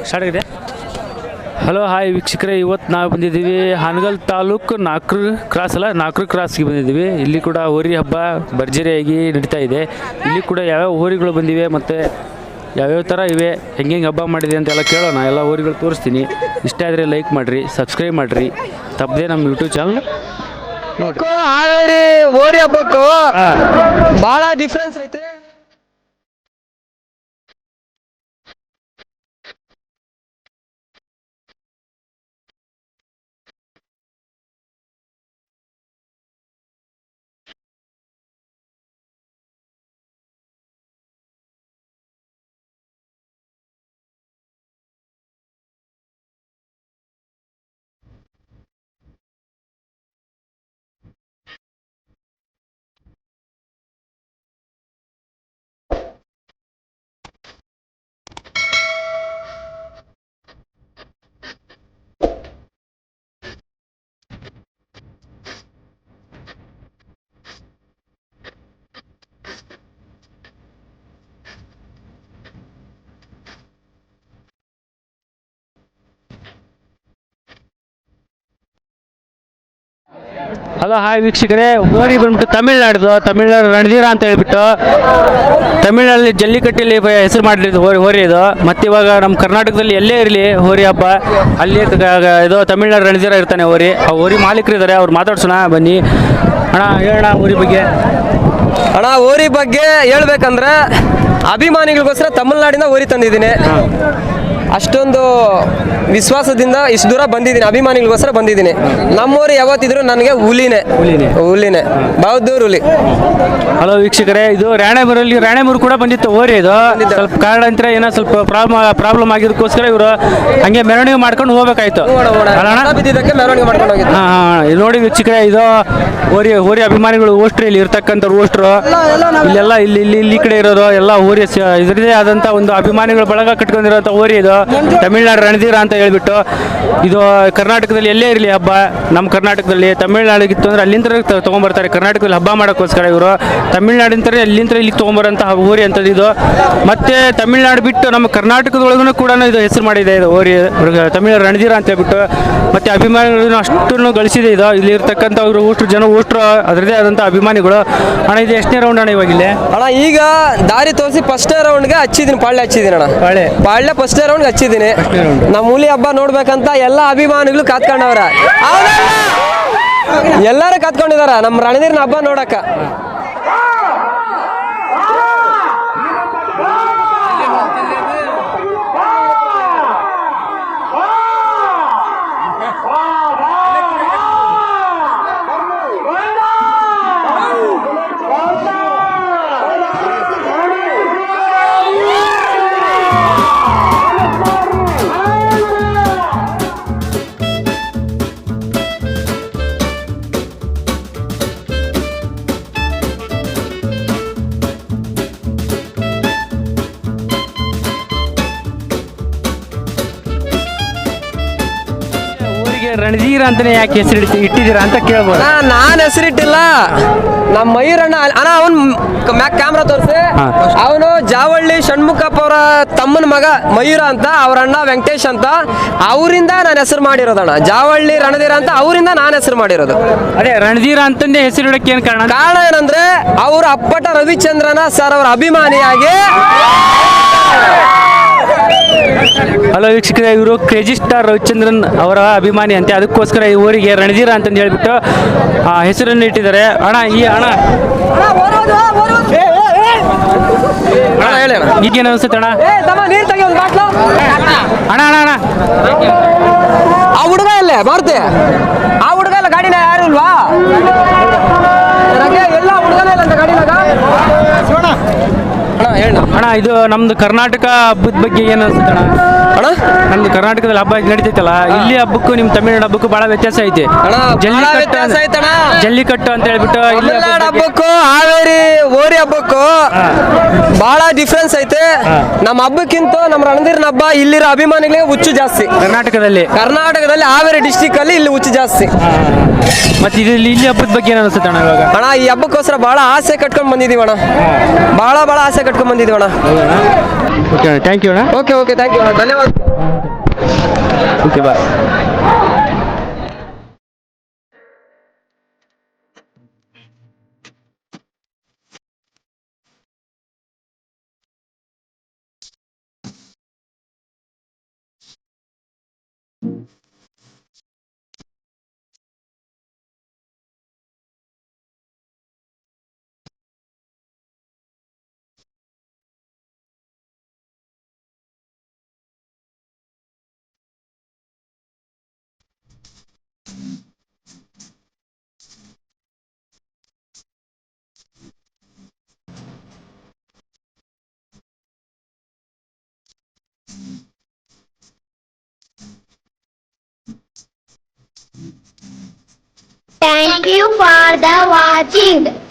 Start ಆಗಿದೆ. Hello hi ವೀಕ್ಷಕರೇ, ಇವತ್ತು ನಾವು ಬಂದಿದ್ದೀವಿ ಹಾನಗಲ್ ತಾಲೂಕು ನಾಲ್ಕರು ಕ್ರಾಸ್ಗೆ ಬಂದಿದ್ದೀವಿ. ಇಲ್ಲಿ ಕೂಡ ಹೋರಿ ಹಬ್ಬ ಭರ್ಜರಿಯಾಗಿ ನಡೀತಾ ಇದೆ. ಇಲ್ಲಿ ಕೂಡ ಯಾವ್ಯಾವ ಹೋರಿಗಳು ಬಂದಿವೆ ಮತ್ತು ಯಾವ್ಯಾವ ಥರ ಇವೆ, ಹೆಂಗೆ ಹಬ್ಬ ಮಾಡಿದೆ ಅಂತೆಲ್ಲ ಕೇಳೋಣ. ಎಲ್ಲ ಹೋರಿಗಳು ತೋರಿಸ್ತೀನಿ. ಇಷ್ಟ ಆದರೆ ಲೈಕ್ ಮಾಡಿರಿ, ಸಬ್ಸ್ಕ್ರೈಬ್ ಮಾಡಿರಿ, ತಪ್ಪದೆ ನಮ್ಮ ಯೂಟ್ಯೂಬ್ ಚಾನಲ್ ನೋಡಿ. ಹಾವೇರಿ ಹೋರಿ ಹಬ್ಬಕ್ಕೂ ಭಾಳ ಡಿಫ್ರೆನ್ಸ್ ಐತೆ. ಹಲೋ ಹಾಯ್ ವೀಕ್ಷಕರೇ, ಹೋರಿ ಬಂದ್ಬಿಟ್ಟು ತಮಿಳ್ನಾಡು ರಣಧೀರ ಅಂತ ಹೇಳ್ಬಿಟ್ಟು ತಮಿಳ್ನಾಡಲ್ಲಿ ಜಲ್ಲಿಕಟ್ಟಲ್ಲಿ ಹೆಸರು ಮಾಡಿರೋದು ಹೋರಿ ಇದು. ಮತ್ತು ಇವಾಗ ನಮ್ಮ ಕರ್ನಾಟಕದಲ್ಲಿ ಎಲ್ಲೇ ಇರಲಿ ಹೋರಿ ಹಬ್ಬ, ಅಲ್ಲಿ ಇದು ತಮಿಳ್ನಾಡು ರಣಧೀರ ಇರ್ತಾನೆ ಹೋರಿ. ಆ ಹೋರಿ ಮಾಲೀಕರು ಇದ್ದಾರೆ, ಅವ್ರು ಮಾತಾಡ್ಸೋಣ ಬನ್ನಿ. ಅಣ್ಣ ಹೇಳೋಣ ಹೋರಿ ಬಗ್ಗೆ. ಅಣ್ಣ ಹೋರಿ ಬಗ್ಗೆ ಹೇಳ್ಬೇಕಂದ್ರೆ ಅಭಿಮಾನಿಗಳಿಗೋಸ್ಕರ ತಮಿಳ್ನಾಡಿನ ಹೋರಿ ತಂದಿದ್ದೀನಿ. ಅಷ್ಟೊಂದು ವಿಶ್ವಾಸದಿಂದ ಇಷ್ಟು ದೂರ ಬಂದಿದ್ದೀನಿ, ಅಭಿಮಾನಿಗಳಿಗೋಸ್ಕರ ಬಂದಿದ್ದೀನಿ. ನಮ್ಮೂರು ಯಾವತ್ತಿದ್ರು ನನಗೆ ಹುಲಿನೇ ಬಹದ್ದೂರು ಹುಲಿ. ಹಲೋ ವೀಕ್ಷಕರೇ, ಇದು ರಾಣೆಮೂರು ಕೂಡ ಬಂದಿತ್ತು ಹೋರಿ. ಇದು ಸ್ವಲ್ಪ ಕಾರಣಾಂತರ ಏನೋ ಸ್ವಲ್ಪ ಪ್ರಾಬ್ಲಮ್ ಆಗಿದ್ದಕ್ಕೋಸ್ಕರ ಇವರು ಹಂಗೆ ಮೆರವಣಿಗೆ ಮಾಡ್ಕೊಂಡು ಹೋಗ್ಬೇಕಾಯ್ತು. ಮೆರವಣಿಗೆ ಮಾಡ್ಕೊಂಡು ಹೋಗಿದ್ದು. ಇದು ನೋಡಿ ವೀಕ್ಷಕರೇ, ಇದು ಹೋರಿ ಅಭಿಮಾನಿಗಳು ಓಸ್ಟ್ರು, ಇಲ್ಲಿ ಇರ್ತಕ್ಕಂಥ ಓಸ್ಟ್ರು ಇಲ್ಲೆಲ್ಲ ಇಲ್ಲಿ ಕಡೆ ಇರೋದು ಎಲ್ಲ ಹೋರಿ ಇದರದೇ ಆದಂಥ ಒಂದು ಅಭಿಮಾನಿಗಳ ಬಳಗ ಕಟ್ಕೊಂಡಿರೋಂಥ ಹೋರಿ ಇದು. ತಮಿಳ್ನಾಡು ರಣಧೀರ ಅಂತ ಹೇಳ್ಬಿಟ್ಟು ಇದು ಕರ್ನಾಟಕದಲ್ಲಿ ಎಲ್ಲೇ ಇರಲಿ ಹಬ್ಬ, ನಮ್ಮ ಕರ್ನಾಟಕದಲ್ಲಿ ತಮಿಳ್ನಾಡಿಗಿತ್ತು ಅಂದ್ರೆ ಅಲ್ಲಿಂದ ತೊಗೊಂಬರ್ತಾರೆ. ಕರ್ನಾಟಕದಲ್ಲಿ ಹಬ್ಬ ಮಾಡೋಕ್ಕೋಸ್ಕರ ಇವರು ತಮಿಳ್ನಾಡಿಂದ ಇಲ್ಲಿಂದ ಇಲ್ಲಿಗೆ ತೊಗೊಂಬರೋಂಥ ಹೋರಿ ಅಂತದ್ದು ಇದು. ಮತ್ತು ತಮಿಳ್ನಾಡು ಬಿಟ್ಟು ನಮ್ಮ ಕರ್ನಾಟಕದೊಳಗೂ ಕೂಡ ಇದು ಹೆಸರು ಮಾಡಿದೆ ಇದು ಹೋರಿ, ತಮಿಳ್ನಾಡು ರಣಧೀರ ಅಂತ ಹೇಳ್ಬಿಟ್ಟು. ಮತ್ತು ಅಭಿಮಾನಿಗಳನ್ನು ಅಷ್ಟನ್ನು ಗಳಿಸಿದೆ ಇದು. ಇಲ್ಲಿ ಇರ್ತಕ್ಕಂಥ ಅವರು ಓಸ್ಟ್ರು ಅದರದೇ ಆದಂಥ ಅಭಿಮಾನಿಗಳು. ಅಣ್ಣ ಇದು ಎಷ್ಟನೇ ರೌಂಡ್ ಅಣ್ಣ ಇವಾಗಿಲ್ಲ? ಅಣ್ಣ ಈಗ ದಾರಿ ತೋರಿಸಿ ಫಸ್ಟೇ ರೌಂಡ್ಗೆ ಹಚ್ಚಿದ್ದೀನಿ, ಪಾಳ್ಯ ಹಚ್ಚಿದ್ದೀನಿ ಅಣ್ಣ. ಪಾಳ್ಯ ಫಸ್ಟೇ ರೌಂಡ್ಗೆ ಹಚ್ಚಿದ್ದೀನಿ. ನಮ್ಮ ಹುಲಿ ಹಬ್ಬ ನೋಡ್ಬೇಕಂತ ಎಲ್ಲ ಅಭಿಮಾನಿಗಳು ಕಾತ್ಕೊಂಡವ್ರ, ಎಲ್ಲರೂ ಕಾತ್ಕೊಂಡಿದಾರ ನಮ್ಮ ರಣಧೀರನ ಹಬ್ಬ ನೋಡಕ್ಕ. ರಣಧೀರ ಅಂತಾನೆ ಯಾಕೆ ಹೆಸರು ಇಟ್ಟಿದ್ದೀರಾ ಅಂತ ಕೇಳ್ಬೋದು. ನಾನು ಹೆಸರಿಟ್ಟಿಲ್ಲ, ನಮ್ಮ ಮಯೂರಣ್ಣ ಅಣ್ಣ ಅವನ್ ಕ್ಯಾಮ್ರಾ ತೋರಿಸಿ, ಅವನು ಜಾವಳ್ಳಿ ಷಣ್ಮುಖಪ್ಪ ಅವರ ತಮ್ಮನ ಮಗ ಮಯೂರ ಅಂತ, ಅವ್ರ ಅಣ್ಣ ವೆಂಕಟೇಶ್ ಅಂತ, ಅವರಿಂದ ನಾನು ಹೆಸರು ಮಾಡಿರೋದಣ್ಣ. ಜಾವಳ್ಳಿ ರಣಧೀರ ಅಂತ ಅವರಿಂದ ನಾನು ಹೆಸರು ಮಾಡಿರೋದು. ಅದೇ ರಣಧೀರ ಅಂತಂದೇ ಹೆಸರಿಡಕ್ಕೆ ಏನು ಕಾರಣ? ಕಾರಣ ಏನಂದ್ರೆ ಅವ್ರ ಅಪ್ಪಟ ರವಿಚಂದ್ರನ ಸರ್ ಅವರ ಅಭಿಮಾನಿಯಾಗಿ. ಹಲೋ ವೀಕ್ಷಕರೇ, ಇವರು ಕ್ರೇಜಿ ಸ್ಟಾರ್ ರವಿಚಂದ್ರನ್ ಅವರ ಅಭಿಮಾನಿ ಅಂತೆ, ಅದಕ್ಕೋಸ್ಕರ ಈ ಊರಿಗೆ ರಣಧೀರ ಅಂತಂದು ಹೇಳ್ಬಿಟ್ಟು ಹೆಸರನ್ನು ಇಟ್ಟಿದ್ದಾರೆ. ಅಣ್ಣ ಈಗೇನು ಅನ್ಸುತ್ತೆ ಅಣ್ಣ? ಅಣ್ಣ ಆ ಹುಡುಗ ಅಲ್ಲೇ ಮಾರುತಿ, ಆ ಹುಡುಗ ಎಲ್ಲ ಗಾಡಿನ ಯಾರು ಇಲ್ವಾ? ಎಲ್ಲ ಹುಡುಗನೇ ಇಲ್ಲ ಅಂತ ಗಾಡಿನಾಗ. ಅಣ್ಣ ಇದು ನಮ್ದು ಕರ್ನಾಟಕ ಹಬ್ಬದ ಬಗ್ಗೆ ಏನು ಅನ್ಸುತ್ತೆ ಅಣ್ಣ? ನಮ್ದು ಕರ್ನಾಟಕದಲ್ಲಿ ಹಬ್ಬ ನಡೀತೈತಲ್ಲ, ಇಲ್ಲಿ ಹಬ್ಬಕ್ಕೂ ನಿಮ್ಮ ತಮಿಳ್ನಾಡು ಹಬ್ಬಕ್ಕೂ ಬಹಳ ವ್ಯತ್ಯಾಸ ಐತಿ. ಜಲ್ಲಿಕಟ್ಟು ಅಂತ ಹೇಳ್ಬಿಟ್ಟು ಹಬ್ಬಕ್ಕೂ ಹಾವೇರಿ ಹೋರಿ ಹಬ್ಬಕ್ಕೂ ಬಹಳ ಡಿಫ್ರೆನ್ಸ್ ಐತೆ. ನಮ್ಮ ಹಬ್ಬಕ್ಕಿಂತ ನಮ್ಮ ರಣಧೀರನ ಹಬ್ಬ ಇಲ್ಲಿರೋ ಅಭಿಮಾನಿಗಳಿಗೆ ಹುಚ್ಚು ಜಾಸ್ತಿ. ಕರ್ನಾಟಕದಲ್ಲಿ ಹಾವೇರಿ ಡಿಸ್ಟಿಕ್ ಅಲ್ಲಿ ಇಲ್ಲಿ ಹುಚ್ಚು ಜಾಸ್ತಿ. ಮತ್ತೆ ಇಲ್ಲಿ ಹಬ್ಬದ ಬಗ್ಗೆ ಏನು ಅನ್ಸುತ್ತೆ ಅಣ್ಣ? ಇವಾಗ ಅಣ್ಣ ಈ ಹಬ್ಬಕ್ಕೋಸ್ಕರ ಬಹಳ ಆಸೆ ಕಟ್ಕೊಂಡು ಬಂದಿದೀವಿ ಅಣ್ಣ, ಬಹಳ ಆಸೆ ಕಟ್ಕೊಂಡು ಬಂದಿದೀವಿ ಅಣ್ಣ. ಓಕೆ ಥ್ಯಾಂಕ್ ಯು ಅಣ್ಣ. ಓಕೆ ಥ್ಯಾಂಕ್ ಯು, ಧನ್ಯವಾದ. Okay bye. Thank you for the watching.